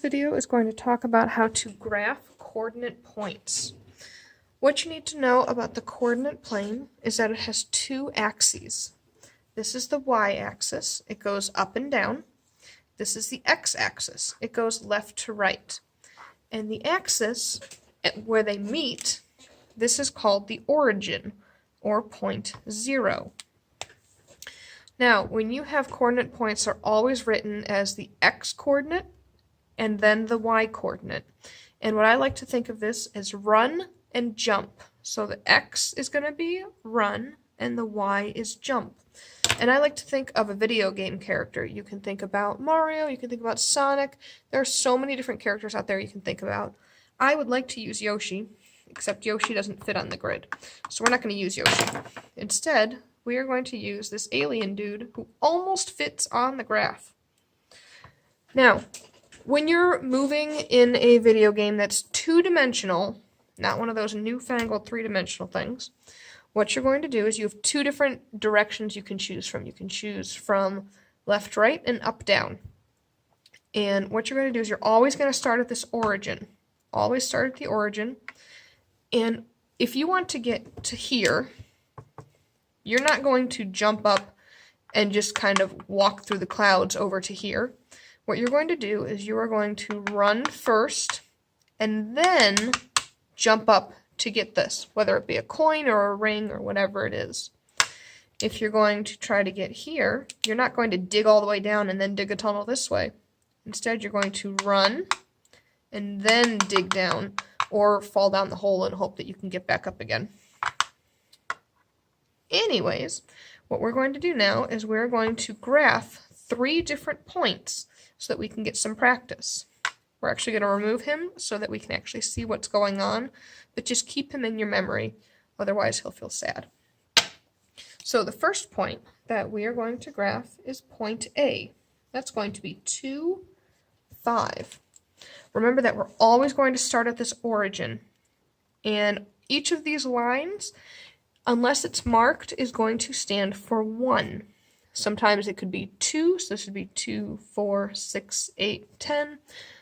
video is going to talk about how to graph coordinate points. What you need to know about the coordinate plane is that it has two axes. This is the y-axis, it goes up and down. This is the x-axis, it goes left to right. And the axis where they meet, this is called the origin, or point 0. Now, when you have coordinate points, they're always written as the x-coordinate and then the y-coordinate. And what I like to think of this as run and jump. So the x is going to be run and the y is jump. And I like to think of a video game character. You can think about Mario, you can think about Sonic. There are so many different characters out there you can think about. I would like to use Yoshi, except Yoshi doesn't fit on the grid. So we're not going to use Yoshi. Instead, we are going to use this alien dude who almost fits on the graph. Now, when you're moving in a video game that's two-dimensional, not one of those newfangled three-dimensional things, what you're going to do is you have two different directions you can choose from. You can choose from left, right, and up, down. And what you're going to do is you're always going to start at this origin. Always start at the origin. And if you want to get to here, you're not going to jump up and just kind of walk through the clouds over to here. What you're going to do is you are going to run first and then jump up to get this, whether it be a coin or a ring or whatever it is. If you're going to try to get here, you're not going to dig all the way down and then dig a tunnel this way. Instead, you're going to run and then dig down or fall down the hole and hope that you can get back up again. Anyways, what we're going to do now is we're going to graph 3 different points so that we can get some practice. We're actually going to remove him so that we can actually see what's going on, but just keep him in your memory, otherwise he'll feel sad. So the first point that we are going to graph is point A. That's going to be 2, 5. Remember that we're always going to start at this origin, and each of these lines, unless it's marked, is going to stand for 1. Sometimes it could be 2, so this would be 2, 4, 6, 8, 10.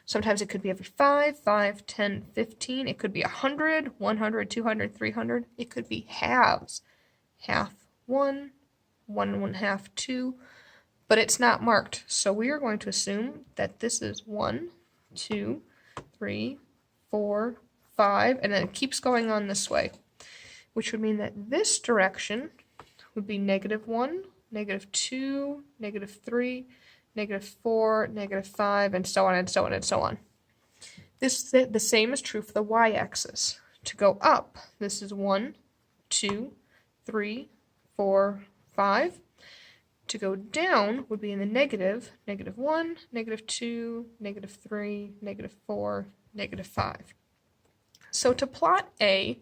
Sometimes it could be every 5, 5, 10, 15. It could be 100, 100, 200, 300. It could be halves. Half 1, 1 1/2, 2. But it's not marked, so we are going to assume that this is 1, 2, 3, 4, 5, and then it keeps going on this way, which would mean that this direction would be -1, -2, -3, -4, -5, and so on and so on and so on. The same is true for the y-axis. To go up, this is 1, 2, 3, 4, 5. To go down would be in the negative, -1, -2, -3, -4, -5. So to plot A,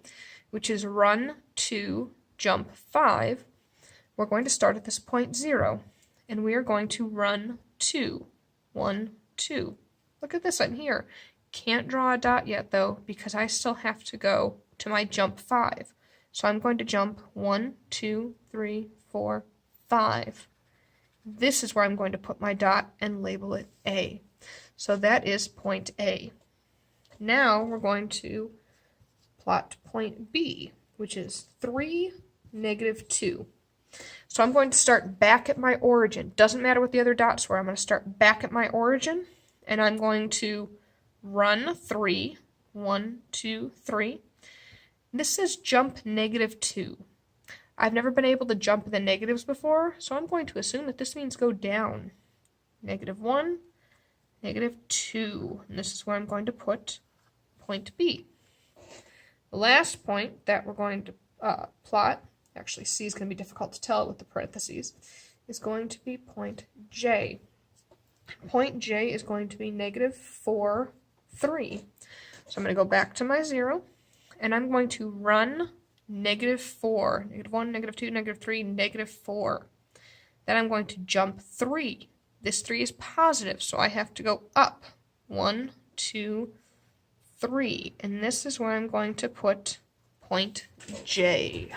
which is run 2, jump 5, we're going to start at this point 0, and we are going to run 2, 1, 2. Look at this one here. Can't draw a dot yet though, because I still have to go to my jump 5. So I'm going to jump 1, 2, 3, 4, 5. This is where I'm going to put my dot and label it A. So that is point A. Now we're going to plot point B, which is 3, -2. So I'm going to start back at my origin. Doesn't matter what the other dots were. I'm going to start back at my origin, and I'm going to run 3, 1, 2, 3. This says jump -2. I've never been able to jump in the negatives before, so I'm going to assume that this means go down. -1, -2. And this is where I'm going to put point B. The last point that we're going to plot, actually C is going to be difficult to tell with the parentheses, is going to be point J. Point J is going to be -4, 3. So I'm going to go back to my 0, and I'm going to run -4, -1, -2, -3, -4. Then I'm going to jump 3. This 3 is positive, so I have to go up. 1, 2, 3. And this is where I'm going to put point J.